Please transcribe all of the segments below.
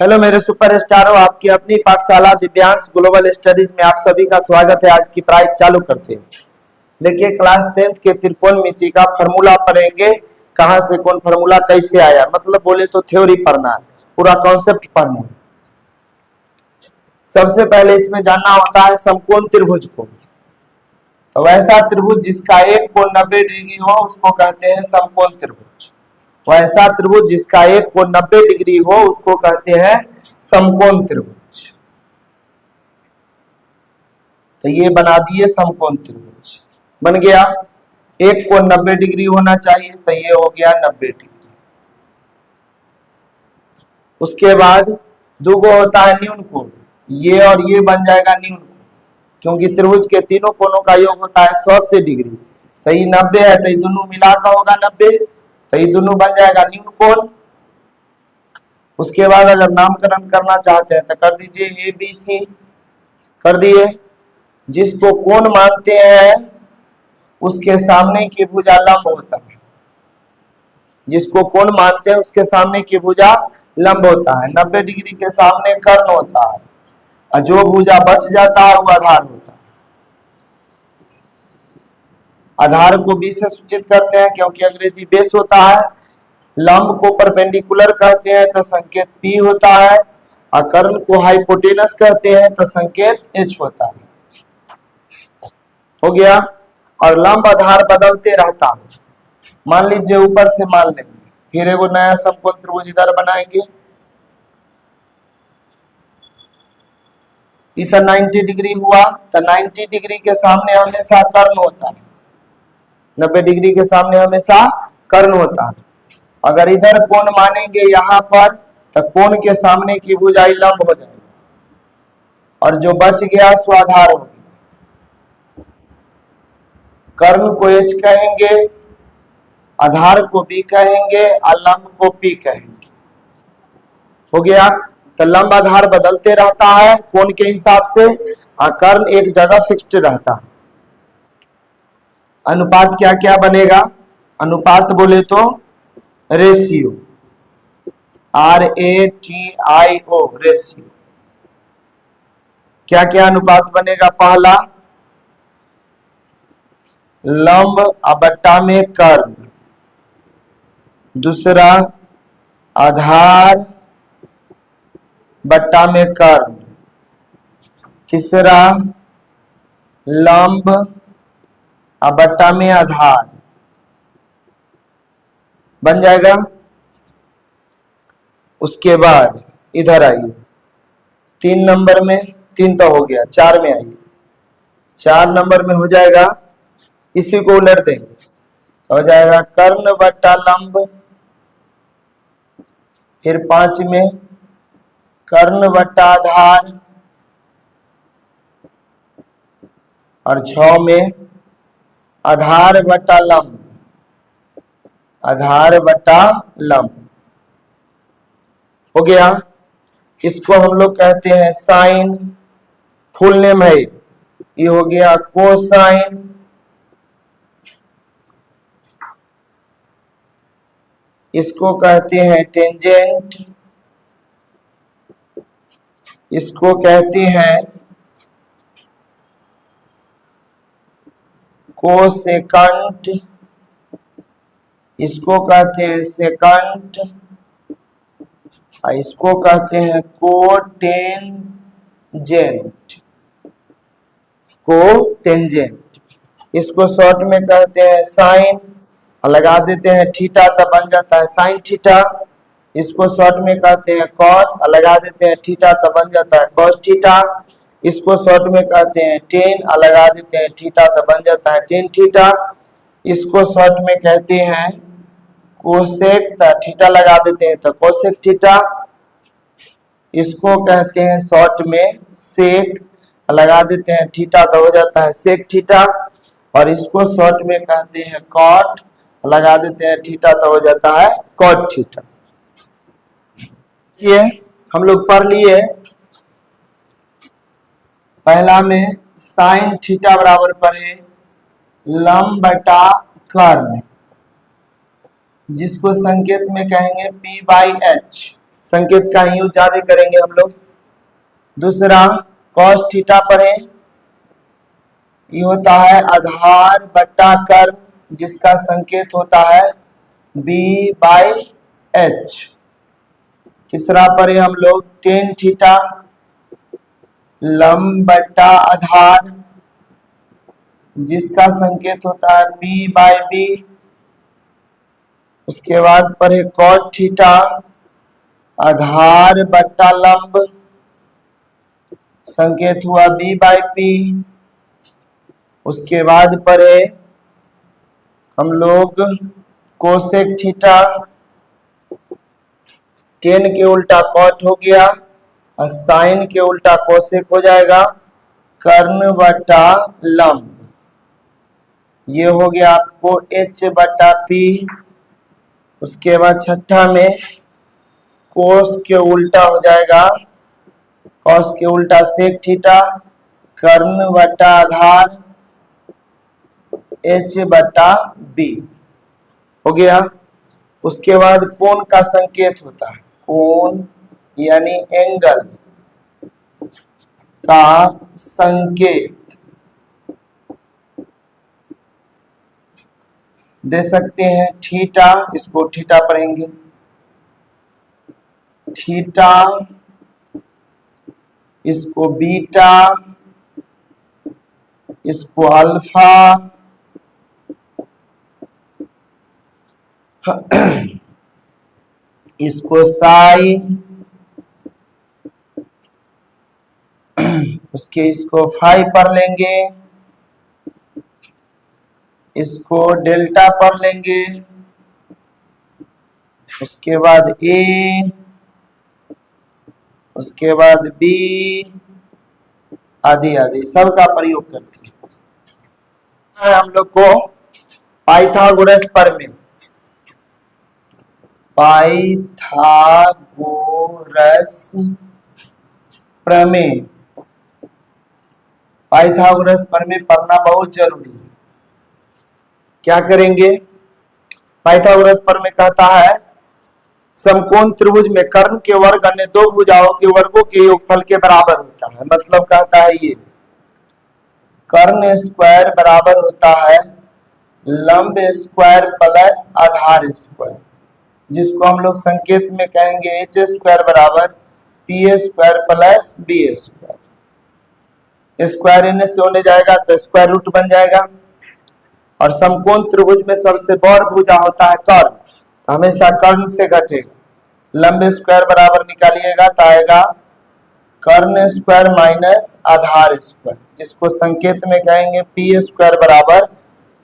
Hello मेरे सुपरस्टारों, आपकी अपनी पाठशाला दिव्यांश ग्लोबल स्टडीज में आप सभी का स्वागत है। आज की पढ़ाई चालू करते हैं। देखिए, क्लास 10th के त्रिकोणमिति का फॉर्मूला पढ़ेंगे। कहां से कौन फॉर्मूला कैसे आया, मतलब बोले तो थ्योरी पढ़ना है, पूरा कॉन्सेप्ट पढ़ना है। सबसे पहले इसमें जानना होता है समकोण त्रिभुज को। तो वैसा त्रिभुज जिसका एक कोण 90 डिग्री हो उसको कहते हैं समकोण त्रिभुज। वैसा त्रिभुज जिसका एक कोण 90 डिग्री हो उसको कहते हैं समकोण त्रिभुज। तो ये बना दिए समकोण त्रिभुज, बन गया। एक कोण 90 डिग्री होना चाहिए, तो ये हो गया 90 डिग्री। उसके बाद दूगो होता है न्यून कोण, ये और ये बन जाएगा न्यून कोण, क्योंकि त्रिभुज के तीनों कोणों का योग होता है 180 डिग्री। तो ये 90 है, तो ये दोनों मिलाकर होगा 90, तो ये दोनों बन जाएगा न्यून कोण। उसके बाद अगर नामकरण करना चाहते हैं तो कर दीजिए ए बी सी, कर दिए। जिसको कोण मानते हैं उसके सामने की भुजा लंब होता है। जिसको कोण मानते हैं उसके सामने की भुजा लंब होता है। 90 डिग्री के सामने कर्ण होता है और जो भुजा बच जाता है वो आधार होता है। आधार को बी से सूचित करते हैं क्योंकि अंग्रेजी बेस होता है। लंब को परपेंडिकुलर कहते हैं तो संकेत P होता है, और कर्ण को हाइपोटेनस कहते हैं तो संकेत H होता है। हो गया। और लंब आधार बदलते रहता है। मान लीजिए ऊपर से मान लेंगे, फिर एगो नया समकोण त्रिभुज इधर बनाएंगे। इधर 90 डिग्री हुआ तो 90 डिग्री के सामने हमेशा कर्ण होता है। 90 डिग्री के सामने हमेशा कर्ण होता है। अगर इधर कोण मानेंगे यहाँ पर, तो कोण के सामने की भुजाई लंब हो जाएगी और जो बच गया सो आधार हो गया। कर्ण को H कहेंगे, आधार को B कहेंगे और लंब को P कहेंगे। हो गया। तो लंब आधार बदलते रहता है कोण के हिसाब से, और कर्ण एक जगह फिक्स्ड रहता है। अनुपात क्या क्या बनेगा? अनुपात बोले तो रेशियो, RATIO, रेशियो। क्या क्या अनुपात बनेगा? पहला लंब बट्टा में कर्ण, दूसरा आधार बट्टा में कर्ण, तीसरा लंब बट्टा में आधार, बन जाएगा। उसके बाद इधर आइए, 3 नंबर में, 3 तो हो गया, 4 में आइए। 4 नंबर में हो जाएगा, इसी को उलट देंगे, हो जाएगा कर्ण बट्टा लंब। फिर 5 में कर्ण बट्टा आधार, और 6 में आधार बट्टा लंब, आधार बट्टा लंब। हो गया। इसको हम लोग कहते हैं साइन, फुल नेम है ये। हो गया कोसाइन, इसको कहते हैं टेंजेंट, इसको कहते हैं कोसेकंट, इसको कहते हैं सेकंट, इसको कहते हैं कोटेंजेंट, कोटेंजेंट। इसको शॉर्ट में कहते हैं साइन, लगा देते हैं थीटा तो बन जाता है साइन थीटा। इसको शॉर्ट में कहते हैं कॉस, लगा देते हैं थीटा तो बन जाता है कॉस थीटा। इसको शॉर्ट में कहते हैं टेन, लगा देते हैं थीटा तो बन जाता है टेन थीटा। इसको शॉर्ट में कहते हैं कोसेक, थीटा लगा देते हैं तो कोसेक थीटा। इसको कहते हैं शॉर्ट में सेक, लगा देते हैं थीटा तो हो जाता है सेक थीटा। और इसको शॉर्ट में कहते हैं कॉट, लगा देते हैं थीटा तो हो जाता है कॉट थीटा। ये हम लोग पढ़ लिए। पहला में साइन थीटा बराबर पढ़े लंब बटा कर्ण, जिसको संकेत में कहेंगे P/H। संकेत का ही यूज ज्यादा करेंगे हम लोग। दूसरा कॉस थीटा पढ़े, ये होता है आधार बट्टा कर्व, जिसका संकेत होता है B/H। तीसरा पढ़े हम लोग टेन थीटा, लंब बट्टा आधार, जिसका संकेत होता है B/B। उसके बाद पढ़े कॉट थीटा, आधार बट्टा लंब, संकेत हुआ B/P। उसके बाद पढ़े हम लोग कोसेक थीटा, टेन के उल्टा कॉट हो गया और साइन के उल्टा कोसेक हो जाएगा, कर्ण बट्टा लंब। ये हो गया आपको H/P। उसके बाद छठा में कोस के उल्टा हो जाएगा, कॉस के उल्टा सेक थीटा, कर्ण बट्टा आधार H/B हो गया। उसके बाद कोण का संकेत होता है, कोण यानी एंगल का संकेत दे सकते हैं थीटा, इसको थीटा पढ़ेंगे, थीटा, इसको बीटा, इसको अल्फा, इसको साइन, उसके इसको फाई पढ़ लेंगे, इसको डेल्टा पढ़ लेंगे। उसके बाद ए, उसके बाद बी, आदि आदि सब का प्रयोग करते हैं। हम लोग को पाइथागोरस प्रमेय, पाइथागोरस प्रमेय, पाइथागोरस प्रमेय पढ़ना बहुत जरूरी है। क्या करेंगे, पाइथागोरस प्रमेय कहता है समकोण त्रिभुज में कर्ण के वर्ग अन्य दो भुजाओं के वर्गों के योगफल के बराबर होता है। मतलब कहता है ये कर्ण स्क्वायर बराबर होता है लंब स्क्वायर प्लस आधार स्क्वायर, जिसको हम लोग संकेत में कहेंगे H² बराबर P² प्लस B²। स्क्वायर इनमें से होने जाएगा तो स्क्वायर रूट बन जाएगा। और समकोण त्रिभुज में सबसे बड़ भुजा होता है कर्ण, तो हमेशा कर्ण से घटेगा। लंब स्क्वायर बराबर निकालिएगा तो आएगा कर्ण स्क्वायर माइनस आधार स्क्वायर, जिसको संकेत में कहेंगे P² बराबर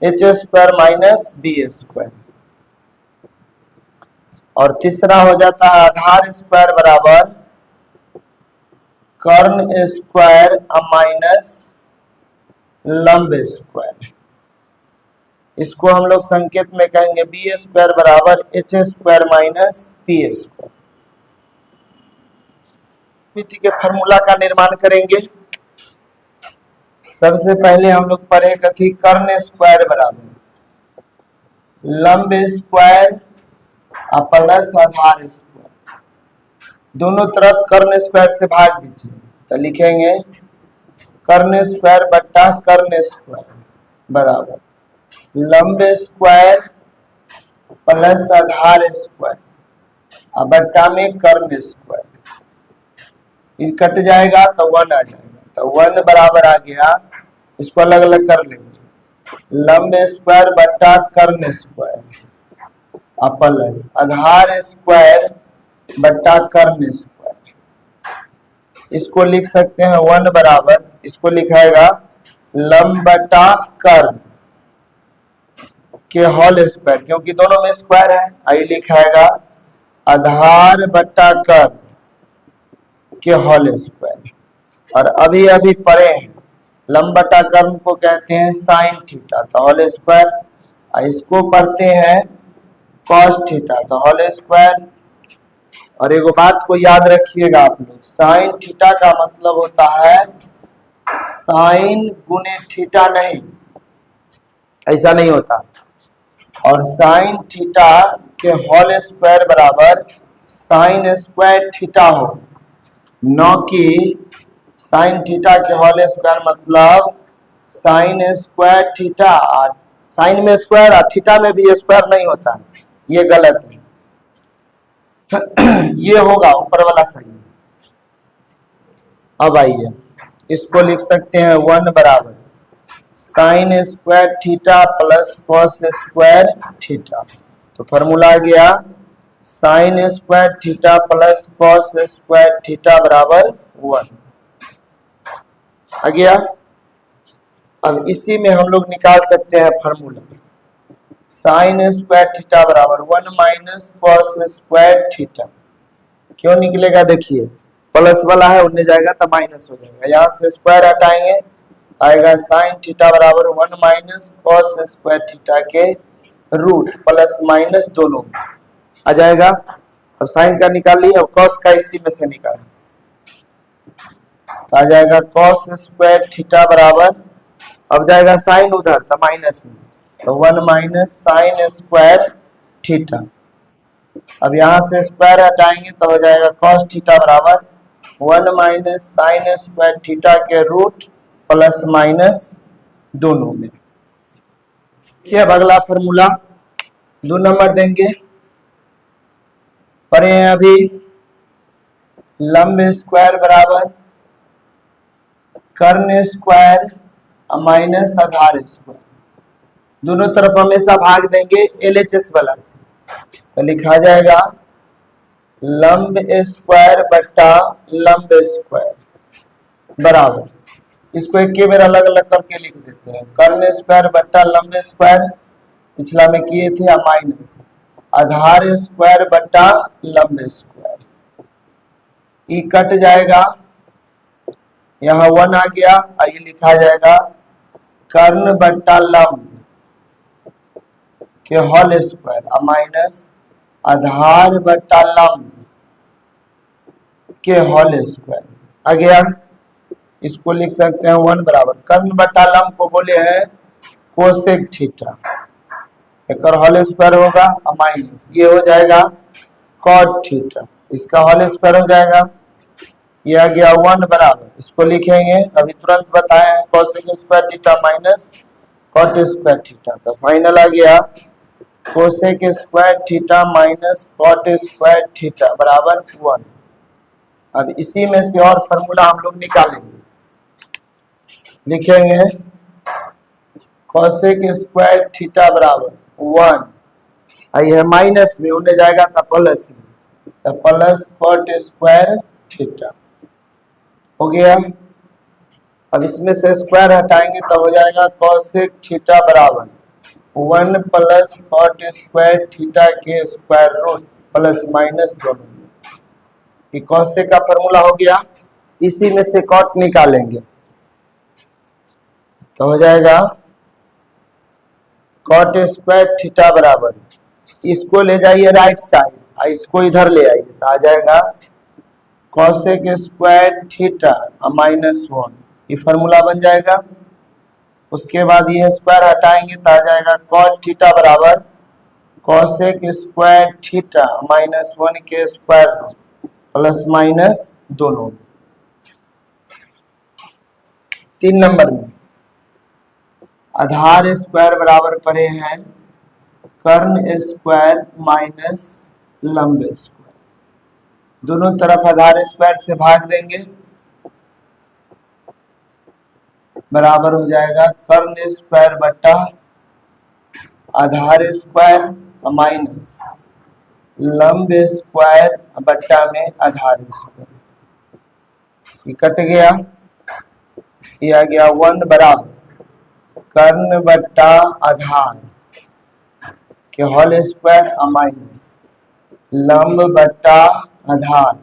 H² माइनस B²। और तीसरा हो जाता है आधार स्क्वायर बराबर कर्ण स्क्वायर माइनस लंब स्क्वायर, इसको हम लोग संकेत में कहेंगे B² बराबर H² माइनस P²। मिति के फार्मूला का निर्माण करेंगे। सबसे पहले हम लोग पढ़े कथी, कर्ण स्क्वायर बराबर लंब स्क्वायर प्लस आधार स्क्वायर, दोनों तरफ कर्ण स्क्वायर से भाग दीजिए तो लिखेंगे कर्ण स्क्वायर बट्टा कर्ण स्क्वायर बराबर लंब स्क्वायर प्लस आधार स्क्वायर बट्टा में कर्ण स्क्वायर, ये कट जाएगा तो 1 आ जाएगा, तो 1 बराबर आ गया। इसको अलग अलग कर लेंगे, लंब स्क्वायर बट्टा कर्ण स्क्वायर प्लस आधार स्क्वायर बट्टा कर्ण स्क्वायर, इसको लिख सकते हैं 1 बराबर, इसको लिखाएगा लंब बट्टा कर्ण के होल स्क्वायर, क्योंकि दोनों में स्क्वायर है, आई लिखाएगा आधार बट्टा कर्ण के होल स्क्वायर। और अभी अभी पढ़े हैं लंब बट्टा कर्ण को कहते हैं साइन थीटा तो होल स्क्वायर, इसको पढ़ते हैं कॉस थीटा तो होल स्क्वायर। और एक बात को याद रखिएगा आप लोग, साइन थीटा का मतलब होता है साइन गुने थीटा, नहीं ऐसा नहीं होता। और साइन थीटा के होल स्क्वायर बराबर साइन स्क्वायर थीटा हो, न कि साइन थीटा के होल स्क्वायर, मतलब साइन स्क्वायर थीटा, और साइन में स्क्वायर और थीटा में भी स्क्वायर नहीं होता है, ये गलत है। ये होगा ऊपर वाला सही। अब आइए इसको लिख सकते हैं 1 बराबर sine square theta plus cos square theta. तो फॉर्मूला आ गया sine square theta plus cos square theta बराबर 1 आ गया। अब इसी में हम लोग निकाल सकते हैं फॉर्मूला साइन स्क्वायर थीटा बराबर 1 माइनस कॉस स्क्वायर थीटा। क्यों निकलेगा, देखिए प्लस वाला है उन्हें जाएगा तो माइनस हो जाएगा, यहाँ से स्क्वायर हटाएंगे आएगा साइन थीटा बराबर 1 माइनस कॉस स्क्वायर थीटा के रूट प्लस माइनस दोनों आ जाएगा। अब साइन का निकाल लिया, अब कॉस का इसी में से निकालें तो आ जाएगा कॉस स्क्वायर थीटा बराबर, अब जाएगा साइन उधर तो माइनस में, तो 1 माइनस साइन स्क्वायर थीटा। अब यहाँ से स्क्वायर हटाएंगे तो हो जाएगा कॉस थीटा बराबर 1 माइनस साइन स्क्वायर थीटा के रूट प्लस माइनस दोनों में। क्या अगला फॉर्मूला 2 नंबर देंगे, पढ़े हैं अभी लंब स्क्वायर बराबर कर्ण स्क्वायर माइनस आधार स्क्वायर, दोनों तरफ हमेशा भाग देंगे LHS वाला से, तो लिखा जाएगा लंब स्क्वायर बट्टा लंब स्क्वायर बराबर, इसको एक के बार अलग अलग करके लिख देते हैं, कर्ण स्क्वायर बट्टा लंब स्क्वायर, पिछला में किए थे, माइनस आधार स्क्वायर बट्टा लंब स्क्वायर, ई कट जाएगा, यहाँ 1 आ गया, ये लिखा जाएगा कर्ण बट्टा लंब के होल स्क्वायर माइनस आधार बट्टा लंब के होल स्क्वायर आ गया। इसको लिख सकते हैं 1 बराबर कर्ण बट्टा लंब को बोले हैं कोसेक थीटा, एक होल स्क्वायर होगा माइनस ये हो जाएगा कॉट थीटा, इसका होल स्क्वायर हो जाएगा, ये आ गया 1 बराबर, इसको लिखेंगे अभी तुरंत बताए हैं cosec square theta minus cot square theta, तो फाइनल आ गया cosec square theta minus cot square theta बराबर 1। अब इसी में से और फॉर्मूला हम लोग निकालेंगे, लिखेंगे कोसेक स्क्वायर थीटा बराबर 1, ये माइनस में उन्हें जाएगा तो प्लस में, तो प्लस कॉट स्क्वायर थीटा हो गया। अब इसमें से स्क्वायर हटाएंगे तो हो जाएगा कोसेक थीटा बराबर 1 प्लस कॉट स्क्वायर थीटा के स्क्वायर रूट प्लस माइनस दोनों में, कोसेक का फॉर्मूला हो गया। इसी में से कॉट निकालेंगे तो हो जाएगा कॉट स्क्वायर थीटा बराबर, इसको ले जाइए राइट साइड और इसको इधर ले आइए तो आ जाएगा कोसेक स्क्वायर थीटा माइनस 1, ये फॉर्मूला बन जाएगा। उसके बाद ये स्क्वायर हटाएंगे तो आ जाएगा कॉट थीटा बराबर कोसेक स्क्वायर थीटा माइनस 1 के स्क्वायर प्लस माइनस दोनों। 3 नंबर में आधार स्क्वायर बराबर पड़े हैं कर्ण स्क्वायर माइनस लंब स्क्वायर, दोनों तरफ आधार स्क्वायर से भाग देंगे, बराबर हो जाएगा कर्ण स्क्वायर बट्टा आधार स्क्वायर माइनस लंब स्क्वायर बट्टा में आधार स्क्वायर, ये कट गया, ये आ गया 1 बराबर कर्ण बट्टा आधार के होल स्क्वायर माइनस लंब बट्टा आधार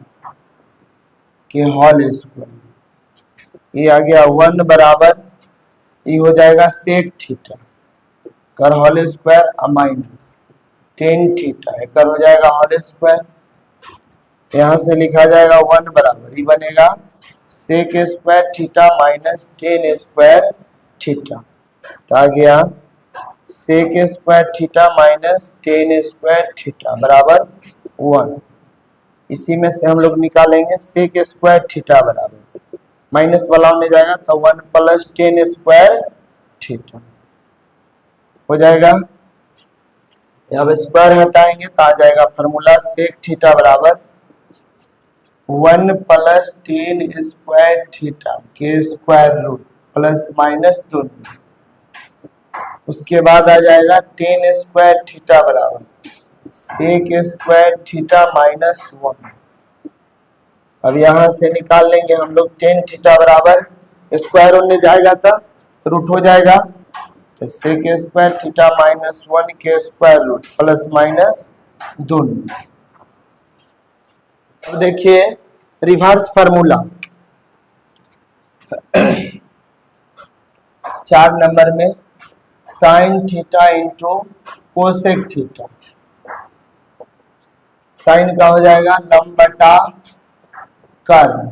के होल स्क्वायर, ये आ गया 1 बराबर, ये हो जाएगा सेक थीटा कर whole square minus tan theta एक हो जाएगा होल स्क्वायर, यहाँ से लिखा जाएगा 1 बराबर, ये बनेगा sec square theta minus tan square theta, तो आ गया sec square theta minus tan square theta बराबर 1। इसी में से हम लोग निकालेंगे सेक स्क्वायर थीटा बराबर माइनस वाला होने जाएगा तो 1 प्लस टेन स्क्वायर थीटा हो जाएगा। अब स्क्वायर हटाएंगे तो आ जाएगा फॉर्मूला सेक थीटा बराबर 1 प्लस टेन स्क्वायर थीटा के स्क्वायर रूट प्लस माइनस दोनों। उसके बाद आ जाएगा टेन स्क्वायर थीटा बराबर सेक स्क्वायर थीटा माइनस 1। अब यहां से निकाल लेंगे हम लोग टेन थीटा बराबर स्क्वायर होने जाएगा तो रूट हो जाएगा तो सेक स्क्वायर थीटा माइनस 1 के स्क्वायर रूट प्लस माइनस दोनों। अब देखिए रिवर्स फार्मूला 4 नंबर में sine theta into cosec theta. Sine का हो जाएगा लंब बटा कर्ण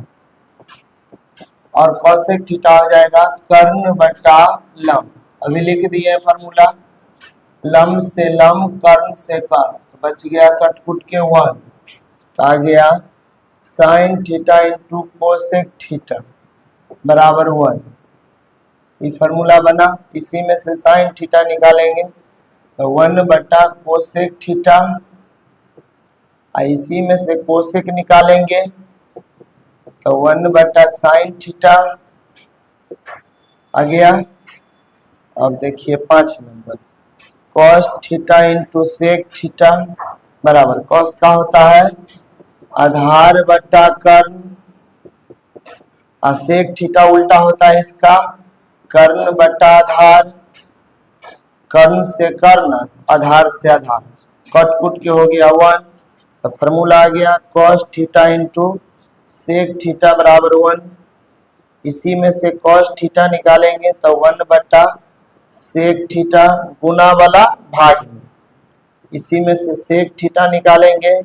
और कोसेक थीटा हो जाएगा कर्ण बटा लंब। अभी लिख दिए फार्मूला लंब से लंब कर्ण से कर्ण तो बच गया कटकुट के 1 तो आ गया sign theta into cosec theta बराबर 1। ये फार्मूला बना। इसी में से साइन थीटा निकालेंगे तो 1 बटा कोसेक थीटा। इसी में से कोसेक निकालेंगे तो 1 बटा साइन थीटा आ गया। अब देखिए 5 नंबर cos theta into sec theta बराबर कॉस का होता है आधार बटा कर्ण और सेक थीटा उल्टा होता है इसका कर्ण बटा आधार। कर्ण से कर्ण आधार से आधार कट के हो गया 1 तो फॉर्मूला आ गया cos theta into sec theta बराबर 1। इसी में से कॉस थीटा निकालेंगे तो 1 बटा सेक थीटा गुना वाला भाग में। इसी में से सेक थीटा निकालेंगे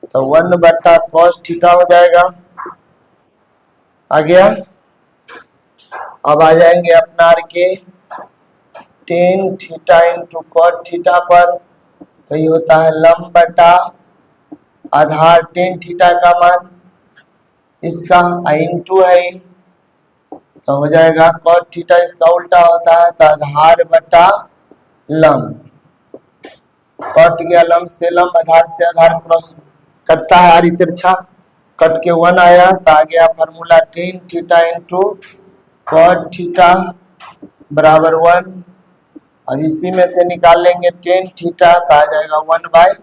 तो 1 बटा कॉस थीटा हो जाएगा आ गया। अब आ जाएंगे अपना के tan theta into cot theta पर तो ये होता है लंब बटा आधार टेन थीटा का मान इसका इंटू है तो हो जाएगा कॉट थीटा इसका उल्टा होता है तो आधार बटा लंब। कट गया लंब से लंब आधार से आधार क्रॉस कटता है आरी तिरछा कट के 1 आया तो आ गया formula tan theta into cot theta बराबर 1। अब इसी में से निकाल लेंगे टेन थीटा तो आ जाएगा 1 बाय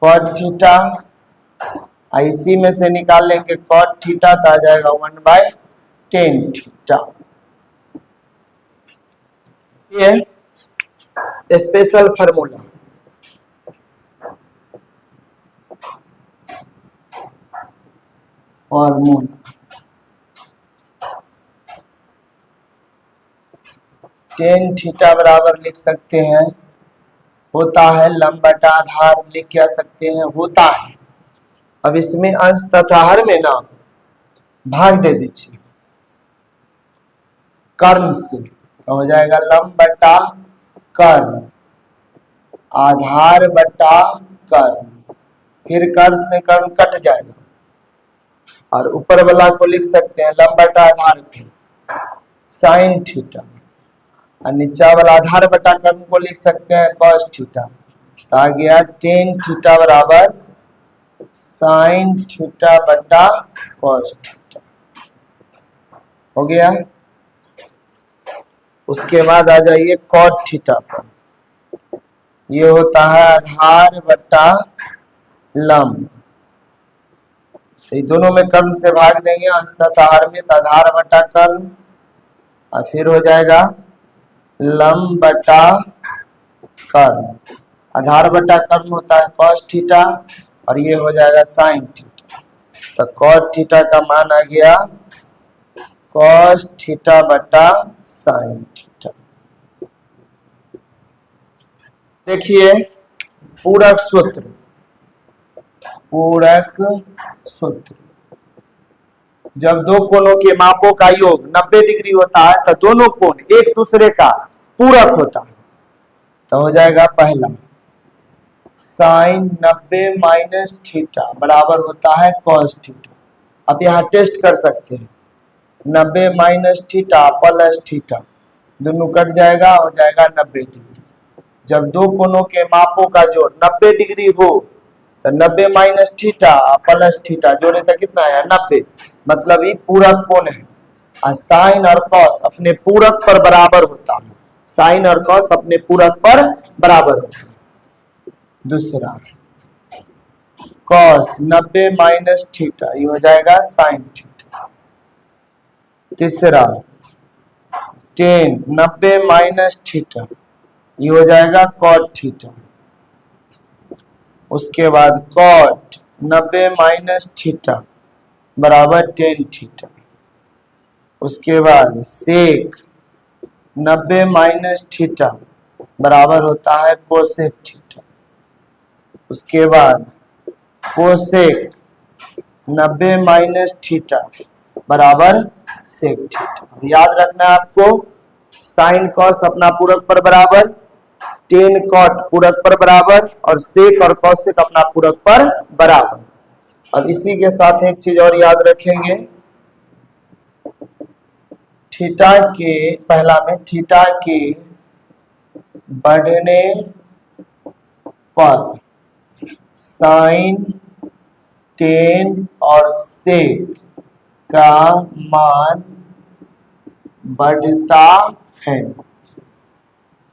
कॉट थीटा। इसी में से निकाल लेंगे कॉट थीटा तो आ जाएगा 1 बाय टेन थीटा। ये special formula formula tan theta बराबर लिख सकते हैं होता है लंब बटा आधार लिख क्या सकते हैं होता है। अब इसमें अंश तथा हर में ना भाग दे दीजिए कर्ण से तो हो जाएगा लंब बटा कर्ण आधार बटा कर्ण फिर कर्ण से कर्ण कट जाएगा और ऊपर वाला को लिख सकते हैं लंब बटा आधार साइन थीटा और नीचा वाला आधार बटा कर्ण को लिख सकते हैं कॉस थीटा तो आ गया टेन थीटा बराबर साइन थीटा बटा कॉस थीटा हो गया। उसके बाद आ जाइए कॉट थीटा पर ये होता है आधार बटा लंब तो दोनों में कर्ण से भाग देंगे अंश तथा हर में तो आधार बटा कर्ण और फिर हो जाएगा लंब बटा कर्ण आधार बटा कर्ण होता है कॉस थीटा और ये हो जाएगा साइन थीटा तो कॉट थीटा का मान आ गया कॉस थीटा बटा साइन थीटा। देखिए पूरक सूत्र जब दो कोणों के मापों का योग 90 डिग्री होता है तो दोनों कोण एक दूसरे का पूरक होता है तो हो जाएगा पहला साइन 90 माइनस थीटा बराबर होता है कॉस थीटा। अब यहाँ टेस्ट कर सकते हैं, 90 माइनस थीटा प्लस थीटा दोनों कट जाएगा, हो जाएगा 90 डिग्री। जब दो कोणों के मापों का जोड़ 90 डिग्री हो तो 90 माइनस थीटा प्लस थीटा जोड़े तो कितना है 90, मतलब ये पूरक कोण है। और साइन और कॉस अपने पूरक पर बराबर होता है, साइन और कॉस अपने पूरक पर बराबर होता है। दूसरा कॉस 90 माइनस थीटा ये हो जाएगा साइन थीटा। तीसरा टेन 90 माइनस थीटा ये हो जाएगा कॉट थीटा। उसके बाद कॉट 90 माइनस थीटा बराबर टेन थीटा। उसके बाद सेक 90 माइनस थीटा बराबर होता है कोसेक थीटा। उसके बाद कोसेक 90 माइनस थीटा बराबर सेक थीटा। याद रखना है आपको, साइन कॉस अपना पूरक पर बराबर, टेन कॉट पूरक पर बराबर और सेक और कॉसेक अपना पूरक पर बराबर। अब इसी के साथ एक चीज और याद रखेंगे, थीटा के पहला में थीटा के बढ़ने पर साइन टेन और सेक का मान बढ़ता है।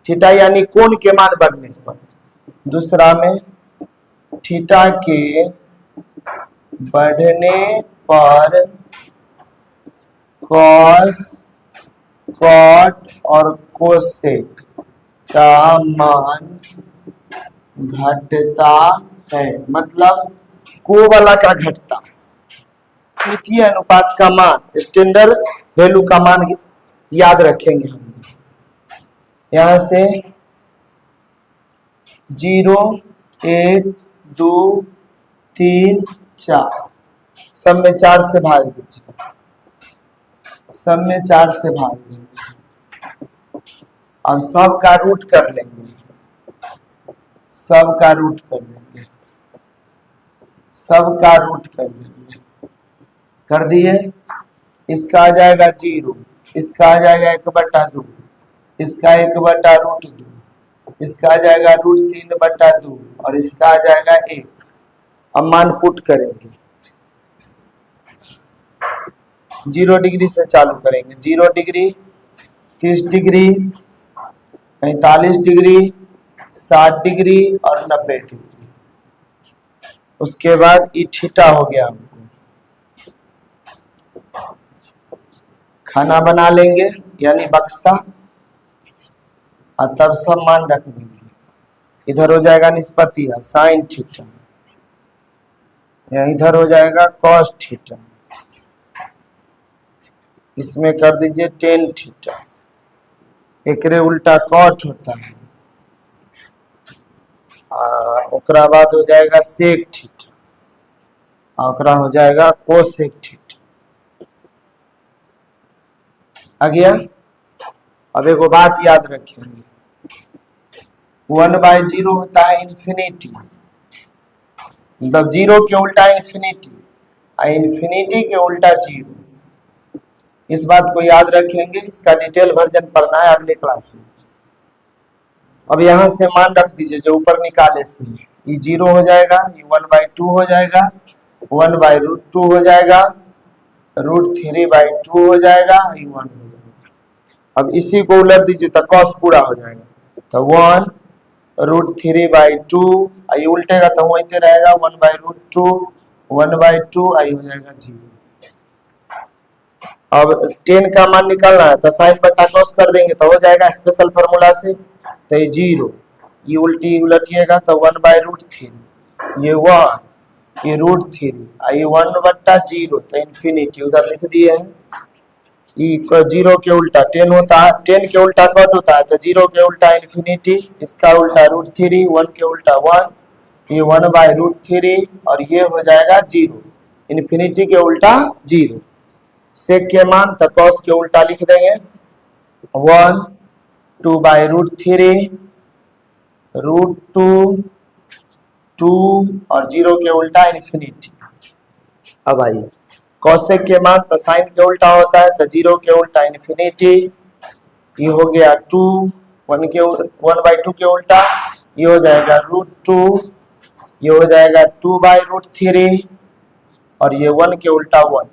थीटा यानी कोण के मान बढ़ने पर। दूसरा में थीटा के बढ़ने पर कॉस कॉट और कोसेक का मान घटता है, मतलब को वाला का घटता, द्वितीय अनुपात का मान, स्टैंडर्ड वैल्यू का मान याद रखेंगे हम। यहां से 0 1 2 3 4 सब में 4 से भाग दीजिए, सब में 4 से भाग देंगे। अब सब का रूट कर लेंगे, सब का रूट कर देंगे, सब का रूट कर देंगे। कर दिए, इसका आ जाएगा 0, इसका आ जाएगा 1/2, इसका 1/√2, इसका आ जाएगा √3/2 और इसका आ जाएगा 1। अब मान पुट करेंगे, 0 डिग्री से चालू करेंगे, 0 डिग्री 30 डिग्री 45 डिग्री 60 डिग्री और 90 डिग्री। उसके बाद ई थीटा हो गया। हमको खाना बना लेंगे यानी बक्सा, और तब सब मान रख देंगे। इधर हो जाएगा निष्पत्ति साइन थीटा, या इधर हो जाएगा कॉस थीटा, इसमें कर दीजिए टेन थीटा, एकरे उल्टा कॉट होता है, ओकरा बाद हो जाएगा सेक थीटा, ओकरा हो जाएगा कोसेक थीटा। आ गया। अब एक बात याद रखेंगे, 1/0 होता है इन्फिनिटी, मतलब 0 के उल्टा इन्फिनिटी, इन्फिनिटी के उल्टा 0। इस बात को याद रखेंगे, इसका डिटेल वर्जन पढ़ना है अगले क्लास में। अब यहां से मान रख दीजिए जो ऊपर निकाले से, ये 0 हो जाएगा, ये 1/2 हो जाएगा, 1/√2 हो जाएगा, √3/2 हो जाएगा, ये 1 हो जाएगा। अब इसी को उलट दीजिए तो कॉस पूरा हो जाएगा, तो 1√3/2, ये उल्टेगा तो वही रहेगा 1/√2, 1/2 आई हो जाएगा 0। अब 10 का मान निकालना है तो साइन बटा कॉस कर देंगे तो हो जाएगा स्पेशल फार्मूला से, तो ये 0, ये उल्टी उलटिएगा तो 1/√3, ये 1, ये √3, ये 1/0, तो इन्फिनिटी उधर लिख दिए हैं। ये 0 के उल्टा 10 होता है, 10 के उल्टा कट होता है, तो 0 के उल्टा इन्फिनिटी, इसका उल्टा √3, 1 के उल्टा 1, ये 1/√3 और ये हो जाएगा 0, इन्फिनिटी के उल्टा 0। सेक के मान तो कॉस के उल्टा लिख देंगे, 1 2/√3 √2 2 और 0 के उल्टा इन्फिनिटी। अब भाई कौशिक के मान तो साइन के उल्टा होता है, तो 0 के उल्टा इन्फिनिटी, ये हो गया 2, 1/2 के उल्टा ये हो जाएगा √2, ये हो जाएगा 2/√3 और ये 1 के उल्टा 1।